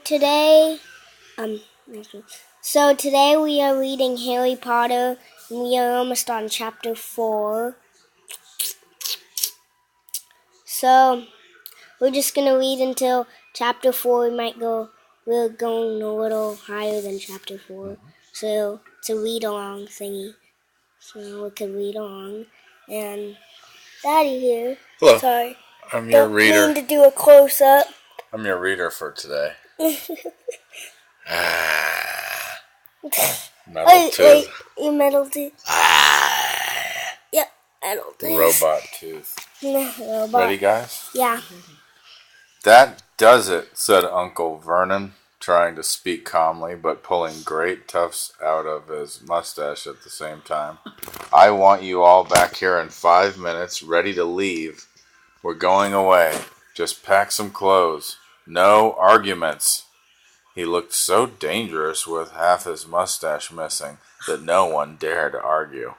Today, um, so today we are reading Harry Potter, and we are almost on chapter 4. So we're just gonna read until chapter 4. We're going a little higher than chapter 4. So it's a read along thingy. So we can read along. And Daddy here. Hello. Sorry. I'm your reader. Don't mean to do a close up. I'm your reader for today. Metal tooth. Wait, your metal tooth. Ah. Yep, metal The tooth. robot tooth. Robot. Ready, guys? Yeah. That does it, said Uncle Vernon, trying to speak calmly, but pulling great tufts out of his mustache at the same time. I want you all back here in 5 minutes, ready to leave. We're going away. Just pack some clothes. No arguments. He looked so dangerous with half his mustache missing that no one dared argue.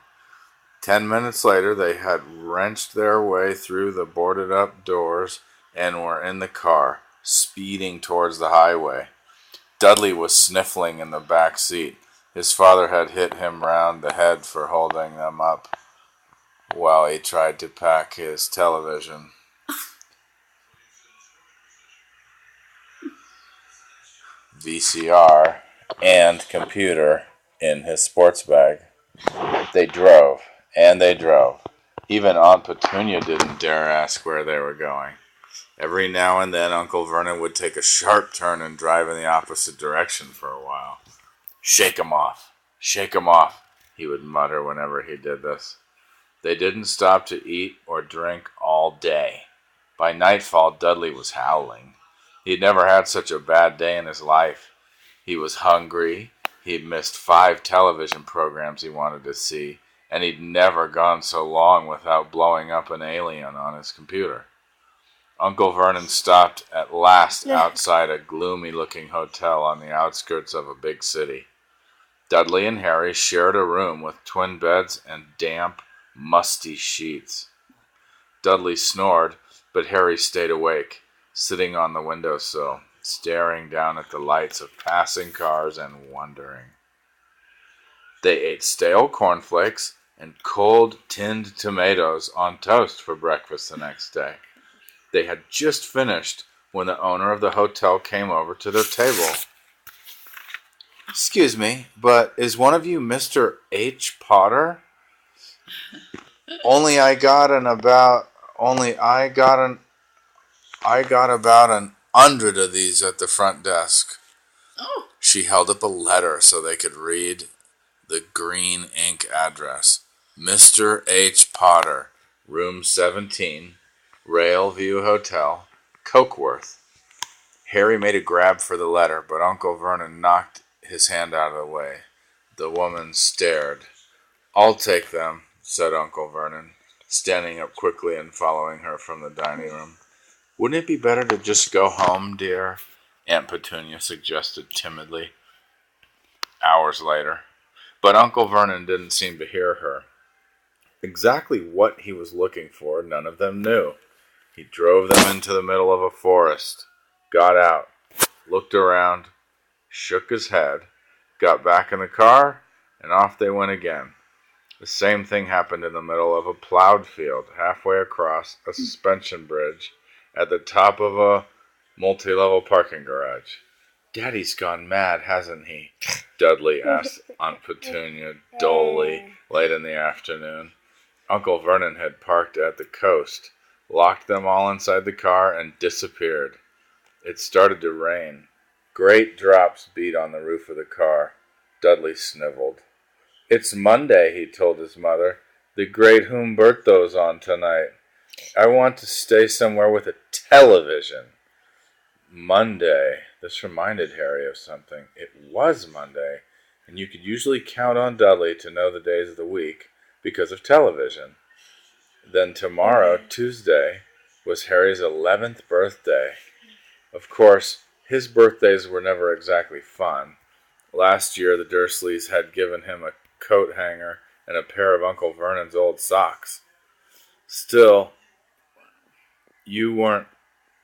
10 minutes later, they had wrenched their way through the boarded up doors and were in the car, speeding towards the highway. Dudley was sniffling in the back seat. His father had hit him round the head for holding them up while he tried to pack his television. VCR and computer in his sports bag. They drove, and they drove. Even Aunt Petunia didn't dare ask where they were going. Every now and then Uncle Vernon would take a sharp turn and drive in the opposite direction for a while. Shake 'em off, he would mutter whenever he did this. They didn't stop to eat or drink all day. By nightfall, Dudley was howling. He'd never had such a bad day in his life. He was hungry. He'd missed 5 television programs he wanted to see, and he'd never gone so long without blowing up an alien on his computer. Uncle Vernon stopped at last outside a gloomy-looking hotel on the outskirts of a big city. Dudley and Harry shared a room with twin beds and damp, musty sheets. Dudley snored, but Harry stayed awake, sitting on the windowsill, staring down at the lights of passing cars and wondering. They ate stale cornflakes and cold tinned tomatoes on toast for breakfast the next day. They had just finished when the owner of the hotel came over to their table. "Excuse me, but is one of you Mr. H. Potter? Only I got about an 100 of these at the front desk." Oh. She held up a letter so they could read the green ink address. Mr. H. Potter, room 17, Railview Hotel, Cokeworth. Harry made a grab for the letter, but Uncle Vernon knocked his hand out of the way. The woman stared. "I'll take them," said Uncle Vernon, standing up quickly and following her from the dining room. "Wouldn't it be better to just go home, dear?" Aunt Petunia suggested timidly. Hours later. But Uncle Vernon didn't seem to hear her. Exactly what he was looking for, none of them knew. He drove them into the middle of a forest, got out, looked around, shook his head, got back in the car, and off they went again. The same thing happened in the middle of a plowed field, halfway across a suspension bridge, at the top of a multi-level parking garage. "Daddy's gone mad, hasn't he?" Dudley asked Aunt Petunia dully late in the afternoon. Uncle Vernon had parked at the coast, locked them all inside the car, and disappeared. It started to rain. Great drops beat on the roof of the car. Dudley sniveled. "It's Monday," he told his mother. "The great Humberto's on tonight. I want to stay somewhere with a television." Monday. This reminded Harry of something. It was Monday, and you could usually count on Dudley to know the days of the week because of television. Then tomorrow, Tuesday, was Harry's 11th birthday. Of course, his birthdays were never exactly fun. Last year, the Dursleys had given him a coat hanger and a pair of Uncle Vernon's old socks. Still, you weren't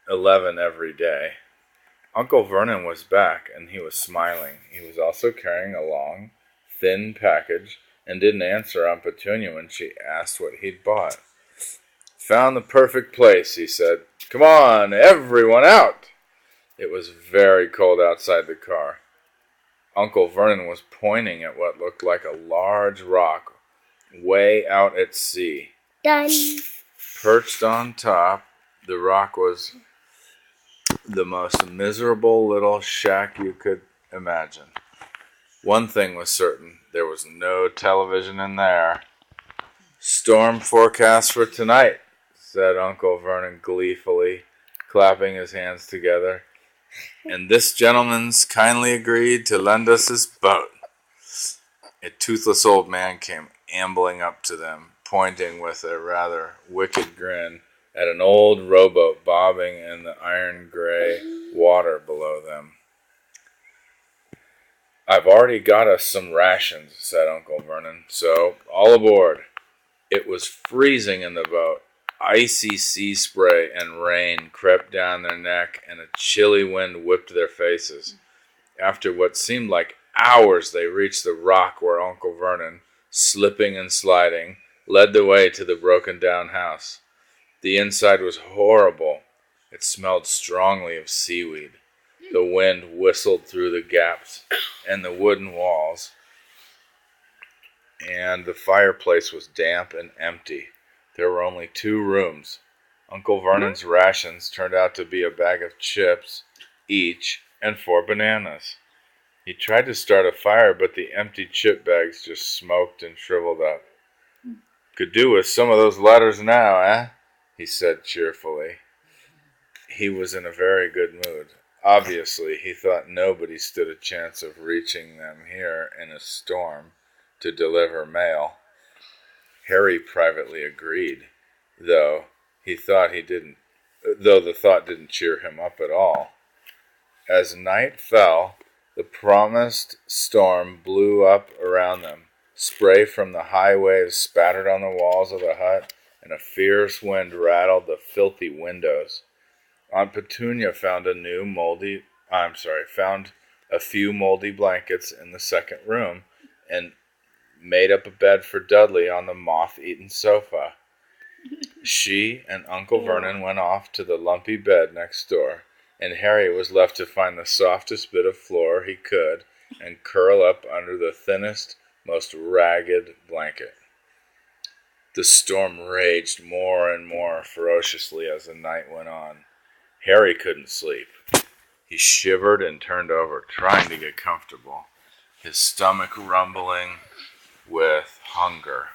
11 every day. Uncle Vernon was back, and he was smiling. He was also carrying a long, thin package and didn't answer Aunt Petunia when she asked what he'd bought. Found the perfect place, he said. Come on, everyone out! It was very cold outside the car. Uncle Vernon was pointing at what looked like a large rock way out at sea. Done. Perched on top, the rock was the most miserable little shack you could imagine. One thing was certain, there was no television in there. Storm forecast for tonight, said Uncle Vernon gleefully, clapping his hands together. And this gentleman's kindly agreed to lend us his boat. A toothless old man came ambling up to them, pointing with a rather wicked grin at an old rowboat bobbing in the iron-gray water below them. I've already got us some rations, said Uncle Vernon, so all aboard. It was freezing in the boat. Icy sea spray and rain crept down their neck, and a chilly wind whipped their faces. After what seemed like hours, they reached the rock where Uncle Vernon, slipping and sliding, led the way to the broken-down house. The inside was horrible. It smelled strongly of seaweed. The wind whistled through the gaps in the wooden walls, and the fireplace was damp and empty. There were only 2 rooms. Uncle Vernon's rations turned out to be a bag of chips each and 4 bananas. He tried to start a fire, but the empty chip bags just smoked and shriveled up. Could do with some of those letters now, eh? He said cheerfully. He was in a very good mood. Obviously, he thought nobody stood a chance of reaching them here in a storm to deliver mail. Harry privately agreed, though the thought didn't cheer him up at all. As night fell, the promised storm blew up around them. Spray from the high waves spattered on the walls of the hut, and a fierce wind rattled the filthy windows. Aunt Petunia found a few moldy blankets in the second room, and made up a bed for Dudley on the moth-eaten sofa. She and Uncle Vernon went off to the lumpy bed next door, and Harry was left to find the softest bit of floor he could and curl up under the thinnest, most ragged blanket. The storm raged more and more ferociously as the night went on. Harry couldn't sleep. He shivered and turned over, trying to get comfortable, his stomach rumbling with hunger.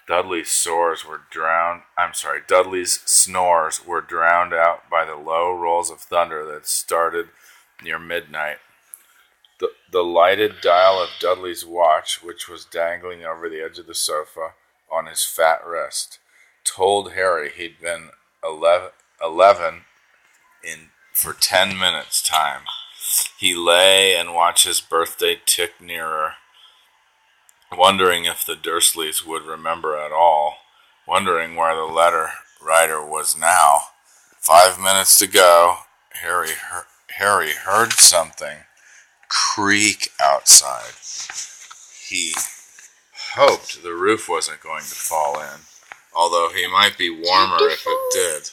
Dudley's snores were drowned out by the low rolls of thunder that started near midnight. The lighted dial of Dudley's watch, which was dangling over the edge of the sofa on his fat wrist, told Harry he'd been 11 for 10 minutes' time. He lay and watched his birthday tick nearer, wondering if the Dursleys would remember at all, wondering where the letter writer was now. 5 minutes to go. Harry heard something creak outside. He hoped the roof wasn't going to fall in, although he might be warmer if it did.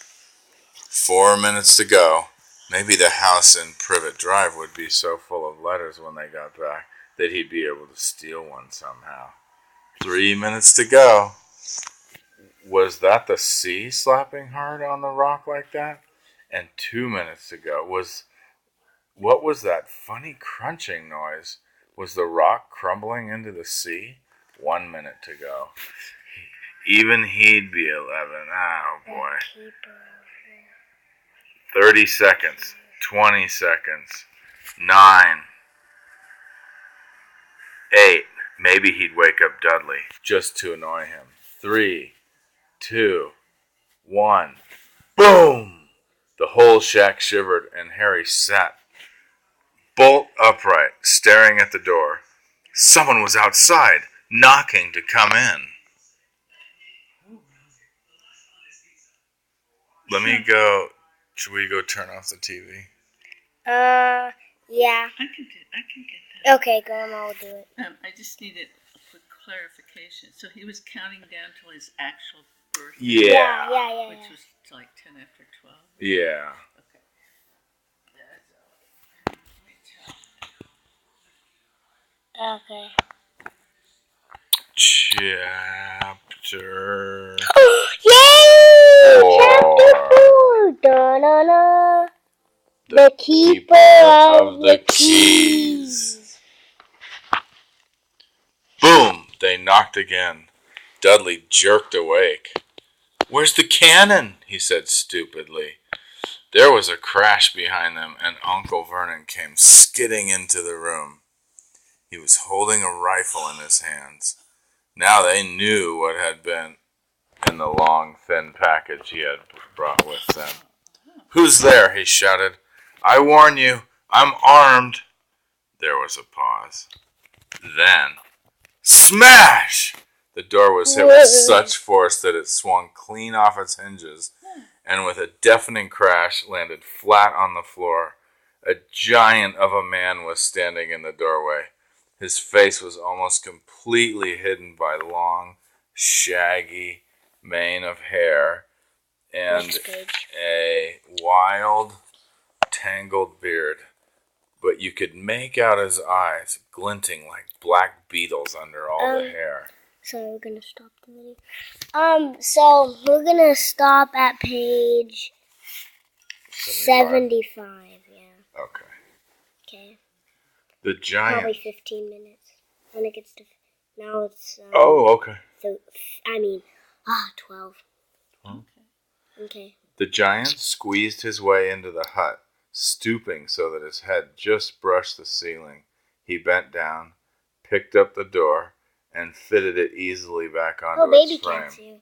4 minutes to go. Maybe the house in Privet Drive would be so full of letters when they got back that he'd be able to steal one somehow. 3 minutes to go. Was that the sea slapping hard on the rock like that? And 2 minutes to go. What was that funny crunching noise? Was the rock crumbling into the sea? 1 minute to go. Even he'd be 11. Oh, boy. 30 seconds. 20 seconds. 9. 8. Maybe he'd wake up Dudley, just to annoy him. 3, 2, 1. Boom! The whole shack shivered, and Harry sat bolt upright, staring at the door. Someone was outside, knocking to come in. Let me go. Should we go turn off the TV? Yeah. I can get that. Okay, Grandma will do it. I just needed for clarification. So he was counting down till his actual birthday. Yeah. Which was like 10 after 12. Yeah. Okay. Okay. Chapter. Yay! 4. Chapter 4! Da-na-na. The Keeper of the Keys. Boom! They knocked again. Dudley jerked awake. "Where's the cannon?" he said stupidly. There was a crash behind them, and Uncle Vernon came skidding into the room. He was holding a rifle in his hands. Now they knew what had been in the long, thin package he had brought with them. "Who's there?" he shouted. "I warn you, I'm armed." There was a pause. Then, smash! The door was hit with such force that it swung clean off its hinges, and with a deafening crash landed flat on the floor. A giant of a man was standing in the doorway. His face was almost completely hidden by long, shaggy mane of hair and a wild, tangled beard. But you could make out his eyes glinting like black beetles under all the hair. So we're gonna stop the video. So we're gonna stop at page 75. Yeah. Okay. The giant. Probably 15 minutes. When it gets to now, it's. Okay. So 12. Okay. The giant squeezed his way into the hut, stooping so that his head just brushed the ceiling. He bent down, picked up the door, and fitted it easily back onto its frame.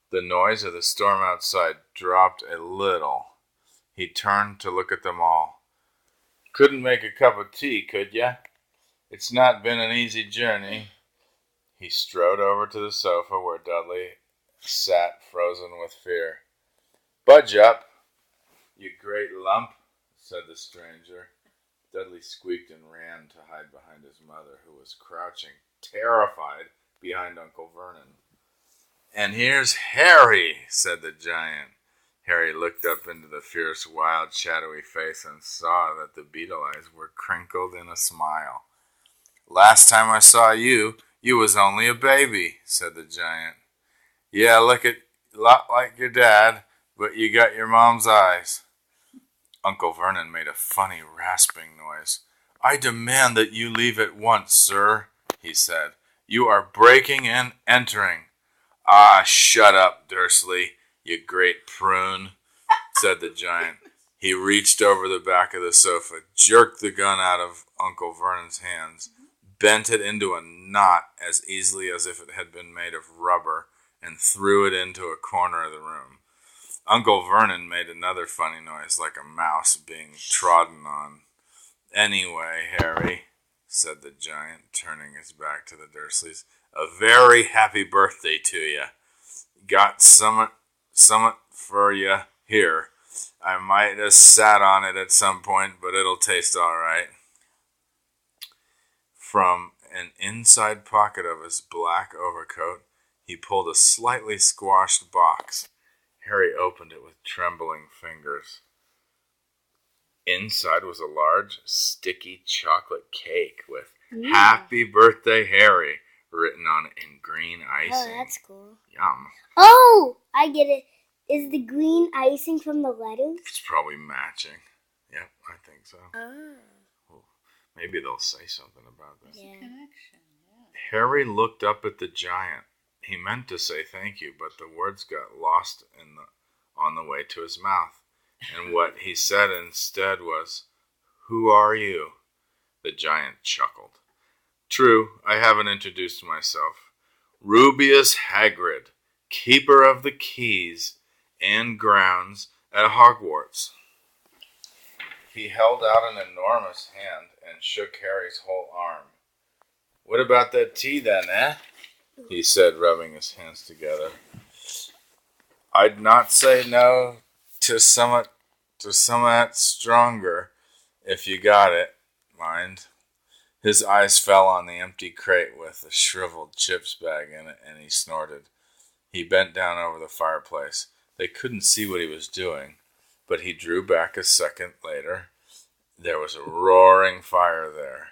The noise of the storm outside dropped a little. He turned to look at them all. "Couldn't make a cup of tea, could ya? It's not been an easy journey." He strode over to the sofa where Dudley sat frozen with fear. "Budge up, you great lump," said the stranger. Dudley squeaked and ran to hide behind his mother, who was crouching, terrified, behind Uncle Vernon. "And here's Harry," said the giant. Harry looked up into the fierce, wild, shadowy face and saw that the beetle eyes were crinkled in a smile. "Last time I saw you, you was only a baby," said the giant. "Yeah, look a lot like your dad, but you got your mom's eyes." Uncle Vernon made a funny rasping noise. "I demand that you leave at once, sir," he said. "You are breaking and entering." "Ah, shut up, Dursley, you great prune," said the giant. He reached over the back of the sofa, jerked the gun out of Uncle Vernon's hands, bent it into a knot as easily as if it had been made of rubber, and threw it into a corner of the room. Uncle Vernon made another funny noise, like a mouse being trodden on. "Anyway, Harry," said the giant, turning his back to the Dursleys, "a very happy birthday to you. Got summat for you here. I might have sat on it at some point, but it'll taste all right." From an inside pocket of his black overcoat, he pulled a slightly squashed box. Harry opened it with trembling fingers. Inside was a large, sticky chocolate cake with "Happy Birthday, Harry" written on it in green icing. Oh, that's cool. Yum. Oh, I get it. Is the green icing from the letters? It's probably matching. Yep, I think so. Oh. Well, maybe they'll say something about this. Yeah. Connection, yeah. Harry looked up at the giant. He meant to say thank you, but the words got lost on the way to his mouth. And what he said instead was, "Who are you?" The giant chuckled. "True, I haven't introduced myself. Rubeus Hagrid, keeper of the keys and grounds at Hogwarts." He held out an enormous hand and shook Harry's whole arm. "What about that tea then, eh?" he said, rubbing his hands together. "I'd not say no to somewhat stronger. If you got it, mind. His eyes fell on the empty crate with a shriveled chips bag in it, and he snorted. He bent down over the fireplace. They couldn't see what he was doing, but he drew back a second later. There was a roaring fire there.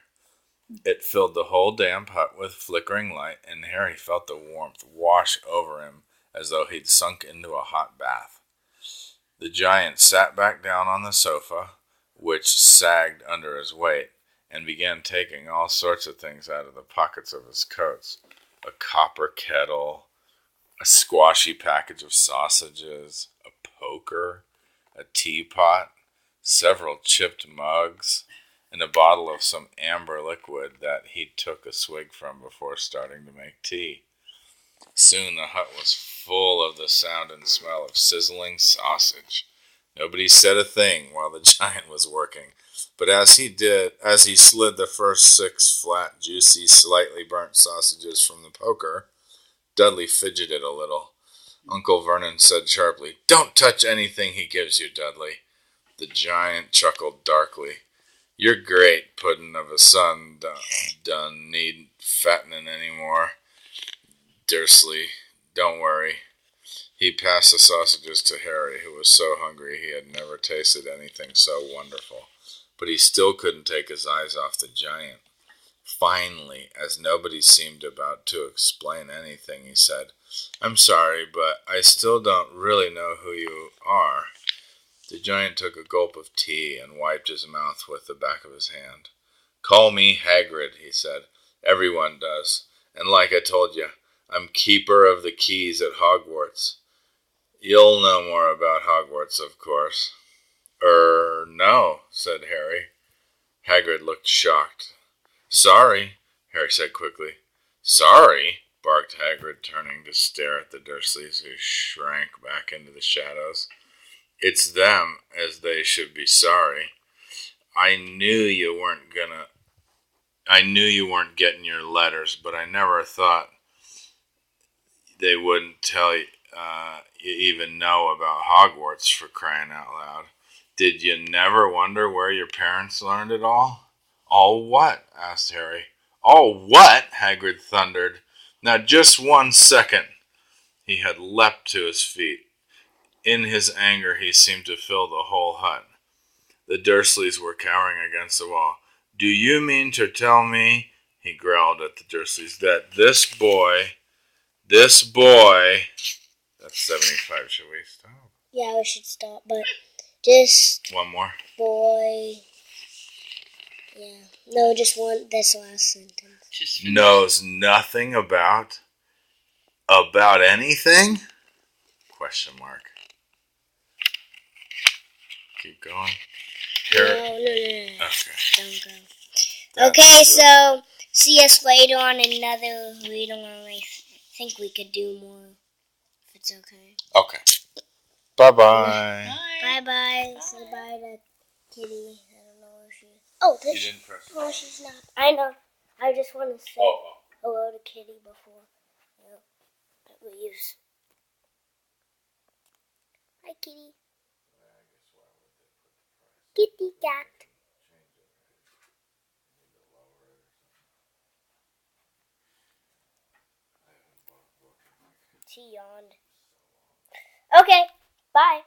It filled the whole damp hut with flickering light, and Harry felt the warmth wash over him as though he'd sunk into a hot bath. The giant sat back down on the sofa, which sagged under his weight, and began taking all sorts of things out of the pockets of his coats. A copper kettle, a squashy package of sausages, a poker, a teapot, several chipped mugs, and a bottle of some amber liquid that he took a swig from before starting to make tea. Soon the hut was full of the sound and smell of sizzling sausage. Nobody said a thing while the giant was working, but as he slid the first 6 flat, juicy, slightly burnt sausages from the poker, Dudley fidgeted a little. Uncle Vernon said sharply, "Don't touch anything he gives you, Dudley." The giant chuckled darkly. "You're great, puddin' of a son. Done need fattening any more. Dursley, don't worry." He passed the sausages to Harry, who was so hungry he had never tasted anything so wonderful. But he still couldn't take his eyes off the giant. Finally, as nobody seemed about to explain anything, he said, "I'm sorry, but I still don't really know who you are." The giant took a gulp of tea and wiped his mouth with the back of his hand. "Call me Hagrid," he said. "Everyone does. And like I told you, I'm keeper of the keys at Hogwarts. You'll know more about Hogwarts, of course." No," said Harry. Hagrid looked shocked. "Sorry," Harry said quickly. "Sorry?" barked Hagrid, turning to stare at the Dursleys, who shrank back into the shadows. "It's them as they should be sorry. I knew you weren't getting your letters, but I never thought they wouldn't tell you even know about Hogwarts, for crying out loud. Did you never wonder where your parents learned it all?" "All what?" asked Harry. "All what?" Hagrid thundered. "Now just 1 second." He had leapt to his feet. In his anger he seemed to fill the whole hut. The Dursleys were cowering against the wall. "Do you mean to tell me," he growled at the Dursleys, "that this boy... That's 75. Should we stop? Yeah, we should stop, but just... One more? Boy... Yeah. No, just one, this last sentence. Knows nothing about anything? Question mark. Keep going. No. Okay. Don't go. Okay, so see us later on another read along. I think we could do more if it's okay. Okay. Bye-bye. Bye-bye. Say bye to Kitty. I don't know where she is. Oh, You didn't press it. No, she's not. I know. I just want to say hello to Kitty before that we use. Hi, Kitty. Kitty cat. She yawned. Okay, bye.